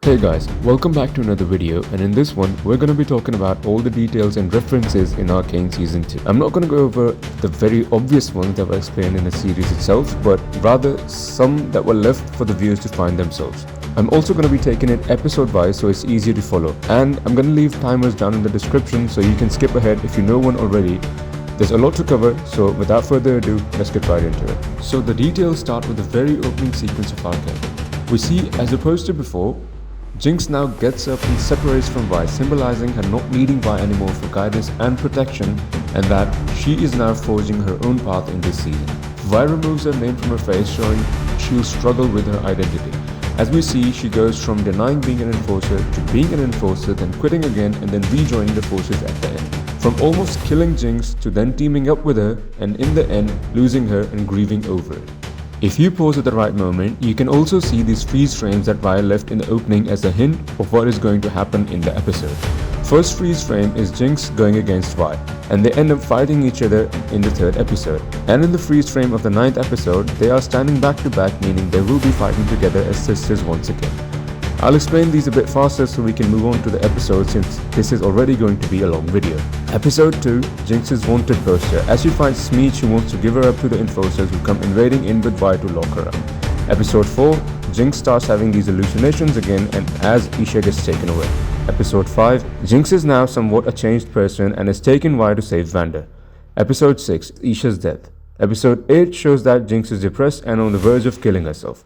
Hey guys, welcome back to another video, and in this one we're going to be talking about all the details and references in Arcane Season 2. I'm not going to go over the very obvious ones that were explained in the series itself, but rather some that were left for the viewers to find themselves. I'm also going to be taking it episode wise so it's easier to follow, and I'm going to leave timers down in the description so you can skip ahead if you know one already. There's a lot to cover, so without further ado, let's get right into it. So the details start with the very opening sequence of Arcane. We see, as opposed to before, Jinx now gets up and separates from Vi, symbolizing her not needing Vi anymore for guidance and protection, and that she is now forging her own path in this season. Vi removes her name from her face, showing she'll struggle with her identity. As we see, she goes from denying being an enforcer to being an enforcer, then quitting again, and then rejoining the forces at the end. From almost killing Jinx to then teaming up with her, and in the end losing her and grieving over it. If you pause at the right moment, you can also see these freeze frames that Vi left in the opening as a hint of what is going to happen in the episode. First freeze frame is Jinx going against Vi, and they end up fighting each other in the third episode. And in the freeze frame of the 9th episode, they are standing back to back, meaning they will be fighting together as sisters once again. I'll explain these a bit faster so we can move on to the episode since this is already going to be a long video. Episode 2, Jinx's wanted poster, as she finds Smeech who wants to give her up to the enforcers who come invading in with Vi to lock her up. Episode 4, Jinx starts having these hallucinations again and as Isha gets taken away. Episode 5, Jinx is now somewhat a changed person and is taken Vi to save Vander. Episode 6, Isha's death. Episode 8 shows that Jinx is depressed and on the verge of killing herself.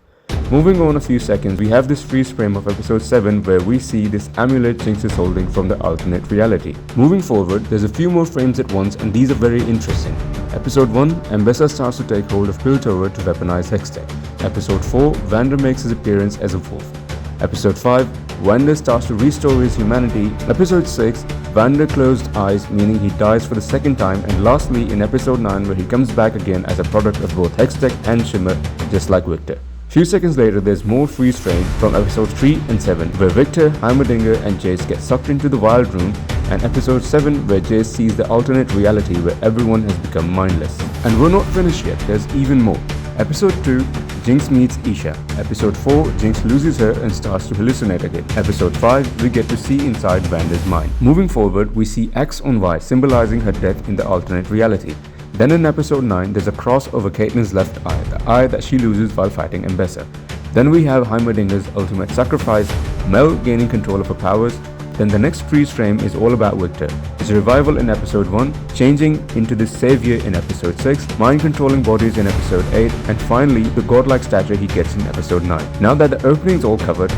Moving on a few seconds, we have this freeze frame of episode 7 where we see this amulet Jinx is holding from the alternate reality. Moving forward, there's a few more frames at once and these are very interesting. Episode 1, Ambessa starts to take hold of Piltover to weaponize Hextech. Episode 4, Vander makes his appearance as a wolf. Episode 5, Vander starts to restore his humanity. Episode 6, Vander closed eyes, meaning he dies for the second time. And lastly, in episode 9 where he comes back again as a product of both Hextech and Shimmer, just like Victor. Few seconds later, there's more freeze frames from episode 3 and 7 where Victor, Heimerdinger and Jace get sucked into the wild room, and episode 7 where Jace sees the alternate reality where everyone has become mindless. And we're not finished yet, there's even more. Episode 2, Jinx meets Isha. Episode 4, Jinx loses her and starts to hallucinate again. Episode 5, we get to see inside Vander's mind. Moving forward, we see X on Vi symbolizing her death in the alternate reality. Then in episode 9, there's a cross over Caitlyn's left eye, the eye that she loses while fighting Ambessa. Then we have Heimerdinger's ultimate sacrifice, Mel gaining control of her powers. Then the next freeze frame is all about Victor. His revival in episode 1, changing into this savior in episode 6, mind controlling bodies in episode 8, and finally the godlike stature he gets in episode 9. Now that the opening is all covered,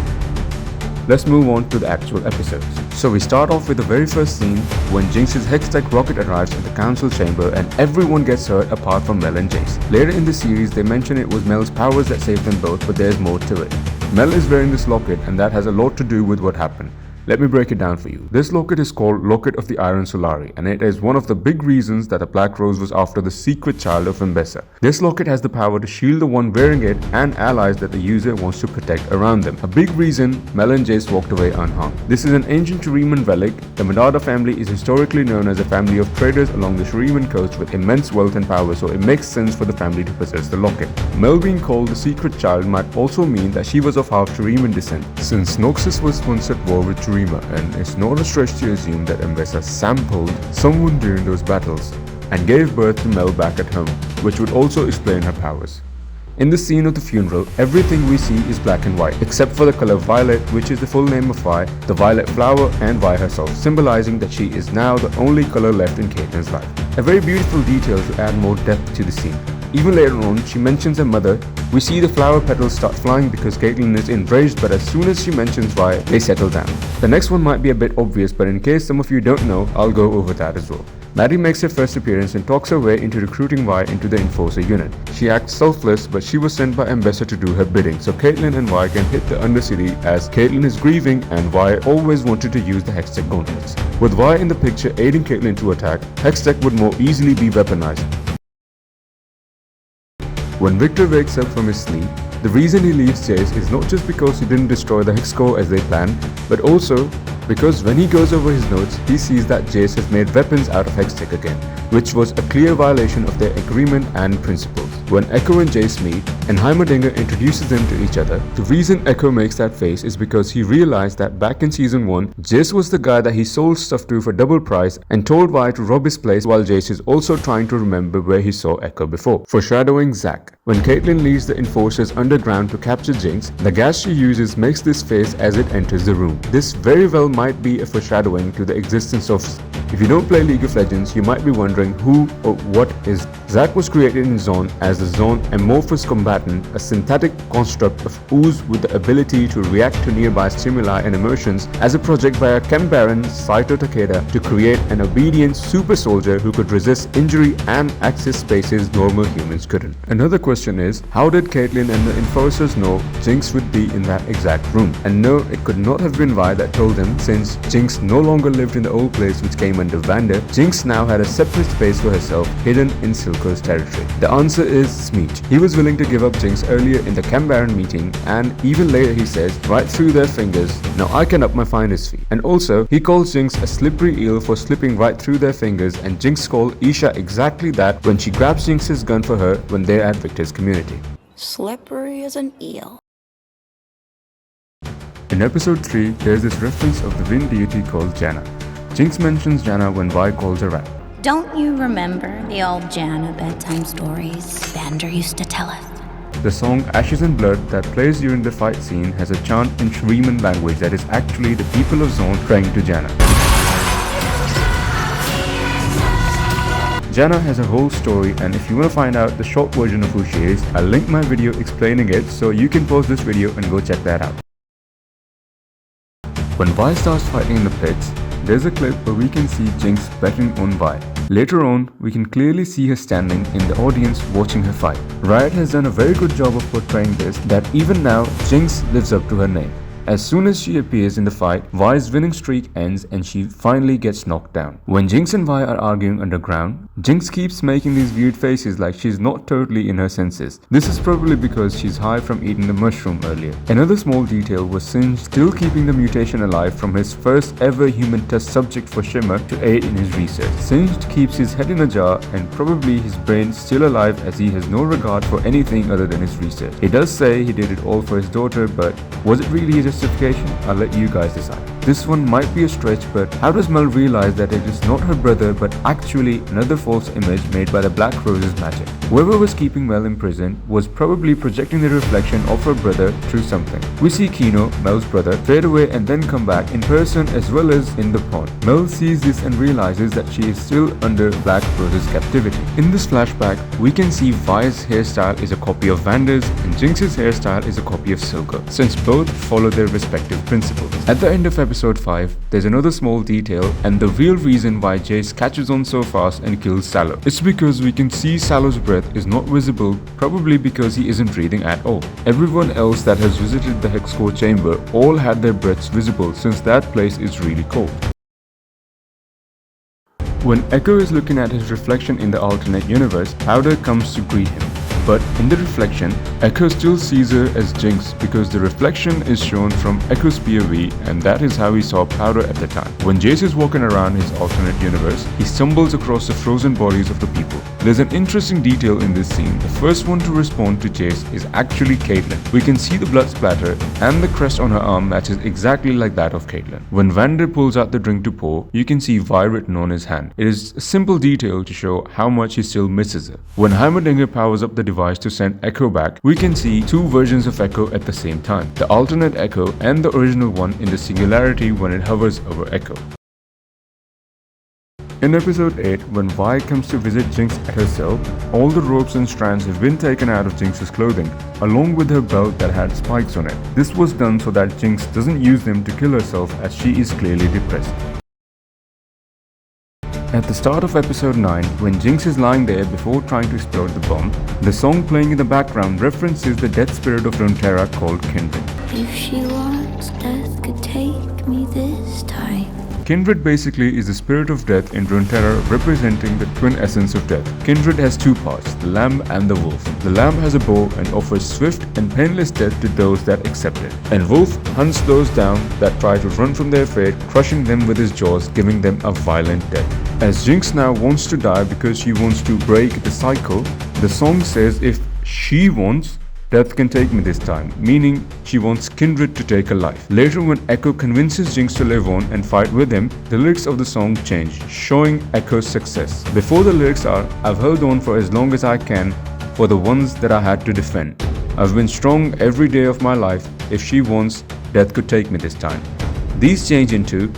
let's move on to the actual episodes. So we start off with the very first scene when Jinx's Hextech rocket arrives at the council chamber and everyone gets hurt apart from Mel and Jace. Later in the series they mention it was Mel's powers that saved them both, but there's more to it. Mel is wearing this locket and that has a lot to do with what happened. Let me break it down for you. This locket is called Locket of the Iron Solari, and it is one of the big reasons that the Black Rose was after the secret child of Ambessa. This locket has the power to shield the one wearing it and allies that the user wants to protect around them. A big reason Mel and Jace walked away unharmed. This is an ancient Shuriman relic. The Medada family is historically known as a family of traders along the Shuriman coast with immense wealth and power, so it makes sense for the family to possess the locket. Mel being called the secret child might also mean that she was of half Shuriman descent, since Noxus was once at war with Shurima, and it's not a stretch to assume that Ambessa sampled someone during those battles and gave birth to Mel back at home, which would also explain her powers. In the scene of the funeral, everything we see is black and white, except for the color violet, which is the full name of Vi, the violet flower, and Vi herself, symbolizing that she is now the only color left in Caitlyn's life. A very beautiful detail to add more depth to the scene. Even later on, she mentions her mother. We see the flower petals start flying because Caitlyn is enraged, but as soon as she mentions Vi, they settle down. The next one might be a bit obvious, but in case some of you don't know, I'll go over that as well. Maddie makes her first appearance and talks her way into recruiting Vi into the Enforcer unit. She acts selfless, but she was sent by Ambessa to do her bidding, so Caitlyn and Vi can hit the Undercity as Caitlyn is grieving and Vi always wanted to use the Hextech gauntlets. With Vi in the picture aiding Caitlyn to attack, Hextech would more easily be weaponized. When Victor wakes up from his sleep, the reason he leaves Jace is not just because he didn't destroy the Hex core as they planned, but also because when he goes over his notes, he sees that Jace has made weapons out of Hextech again, which was a clear violation of their agreement and principles. when Ekko and Jace meet and Heimerdinger introduces them to each other. The reason Ekko makes that face is because he realized that back in season 1, Jace was the guy that he sold stuff to for double price and told Vi to rob his place, while Jace is also trying to remember where he saw Ekko before. Foreshadowing Zack. When Caitlyn leads the enforcers underground to capture Jinx, the gas she uses makes this face as it enters the room. This very well might be a foreshadowing to the existence of... If you don't play League of Legends, you might be wondering who or what is. Zack was created in Zone as the Zone amorphous combatant, a synthetic construct of ooze with the ability to react to nearby stimuli and emotions, as a project by a chem baron, Saito Takeda, to create an obedient super soldier who could resist injury and access spaces normal humans couldn't. Another question is, how did Caitlyn and the enforcers know Jinx would be in that exact room? And no, it could not have been Vi that told them, since Jinx no longer lived in the old place which came under Vander. Jinx now had a separate space for herself, hidden in Silco's territory. The answer is Smeech. He was willing to give up Jinx earlier in the Chem Baron meeting, and even later he says, right through their fingers, now I can up my finder's fee. And also, he calls Jinx a slippery eel for slipping right through their fingers, and Jinx called Isha exactly that when she grabs Jinx's gun for her when they're at Victor's community. Slippery as an eel. In episode 3, there's this reference of the wind deity called Janna. Jinx mentions Janna when Vi calls her out. Don't you remember the old Janna bedtime stories Vander used to tell us? The song Ashes and Blood that plays during the fight scene has a chant in Shriman language that is actually the people of Zone praying to Janna. Janna has a whole story, and if you want to find out the short version of who she is, I'll link my video explaining it, so you can pause this video and go check that out. When Vi starts fighting in the pits, there's a clip where we can see Jinx betting on Vi. Later on, we can clearly see her standing in the audience watching her fight. Riot has done a very good job of portraying this, that even now, Jinx lives up to her name. As soon as she appears in the fight, Vi's winning streak ends and she finally gets knocked down. When Jinx and Vi are arguing underground, Jinx keeps making these weird faces like she's not totally in her senses. This is probably because she's high from eating the mushroom earlier. Another small detail was Singe still keeping the mutation alive from his first ever human test subject for Shimmer to aid in his research. Singe keeps his head in a jar and probably his brain still alive, as he has no regard for anything other than his research. He does say he did it all for his daughter, but was it really a justification? I'll let you guys decide. This one might be a stretch, but how does Mel realize that it is not her brother but actually another false image made by the Black Rose's magic? Whoever was keeping Mel in prison was probably projecting the reflection of her brother through something. We see Kino, Mel's brother, fade away and then come back in person as well as in the pond. Mel sees this and realizes that she is still under Black Rose's captivity. In this flashback, we can see Vi's hairstyle is a copy of Vander's and Jinx's hairstyle is a copy of Silco, since both follow their respective principles. At the end of episode 5, there's another small detail, and the real reason why Jace catches on so fast and kills Sallow. It's because we can see Sallow's breath is not visible, probably because he isn't breathing at all. Everyone else that has visited the Hex Core chamber all had their breaths visible, since that place is really cold. When Ekko is looking at his reflection in the alternate universe, Powder comes to greet him. But in the reflection, Ekko still sees her as Jinx because the reflection is shown from Ekko's POV, and that is how he saw Powder at the time. When Jace is walking around his alternate universe, he stumbles across the frozen bodies of the people. There's an interesting detail in this scene. The first one to respond to Jace is actually Caitlyn. We can see the blood splatter, and the crest on her arm matches exactly like that of Caitlyn. When Vander pulls out the drink to pour, you can see Vi written on his hand. It is a simple detail to show how much he still misses her. When Heimerdinger powers up the device to send Ekko back, we can see two versions of Ekko at the same time, the alternate Ekko and the original one in the singularity when it hovers over Ekko. In episode 8, when Vi comes to visit Jinx at her cell, all the ropes and strands have been taken out of Jinx's clothing, along with her belt that had spikes on it. This was done so that Jinx doesn't use them to kill herself, as she is clearly depressed. At the start of episode 9, when Jinx is lying there before trying to explode the bomb, the song playing in the background references the death spirit of Runeterra called Kindred. If she wants, death could take me this time. Kindred basically is the spirit of death in Runeterra, representing the twin essence of death. Kindred has two parts, the lamb and the wolf. The lamb has a bow and offers swift and painless death to those that accept it. And wolf hunts those down that try to run from their fate, crushing them with his jaws, giving them a violent death. As Jinx now wants to die because she wants to break the cycle, the song says if she wants death can take me this time, meaning she wants kindred to take her life. Later, when Ekko convinces Jinx to live on and fight with him, the lyrics of the song change, showing Ekko's success. Before the lyrics are, I've held on for as long as I can for the ones that I had to defend. I've been strong every day of my life. If she wants, death could take me this time. These change into,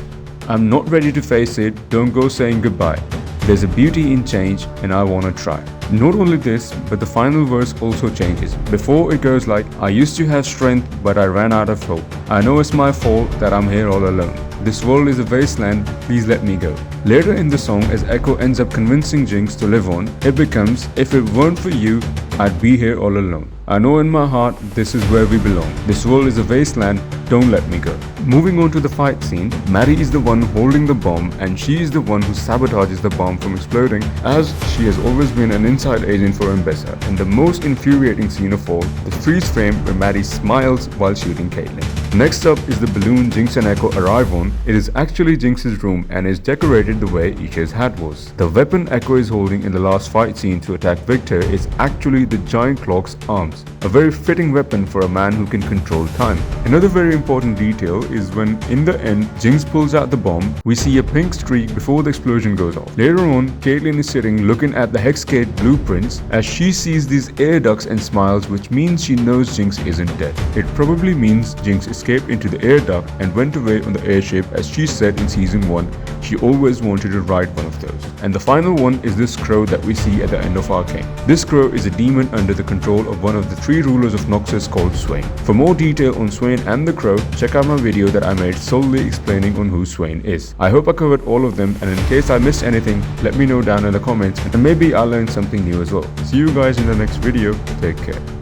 I'm not ready to face it, don't go saying goodbye. There's a beauty in change and I wanna try. Not only this, but the final verse also changes. Before it goes like, I used to have strength, but I ran out of hope. I know it's my fault that I'm here all alone. This world is a wasteland, please let me go. Later in the song, as Ekko ends up convincing Jinx to live on, it becomes, if it weren't for you, I'd be here all alone. I know in my heart, this is where we belong. This world is a wasteland, don't let me go. Moving on to the fight scene, Maddie is the one holding the bomb and she is the one who sabotages the bomb from exploding, as she has always been an inside agent for M-Bessa. And the most infuriating scene of all, the freeze frame where Maddie smiles while shooting Caitlyn. Next up is the balloon Jinx and Ekko arrive on. It is actually Jinx's room and is decorated the way Isha's hat was. The weapon Ekko is holding in the last fight scene to attack Victor is actually the giant clock's arms, a very fitting weapon for a man who can control time. Another very important detail is when in the end Jinx pulls out the bomb, we see a pink streak before the explosion goes off. Later on, Caitlyn is sitting looking at the Hexgate blueprints as she sees these air ducts and smiles, which means she knows Jinx isn't dead. It probably means Jinx escaped into the air duct and went away on the airship, as she said in season 1 she always wanted to ride one of those. And the final one is this crow that we see at the end of Arcane. This crow is a demon under the control of one of the 3 rulers of Noxus called Swain. For more detail on Swain and the crow, check out my video that I made solely explaining on who Swain is. I hope I covered all of them, and in case I missed anything, let me know down in the comments and maybe I'll learn something new as well. See you guys in the next video. Take care.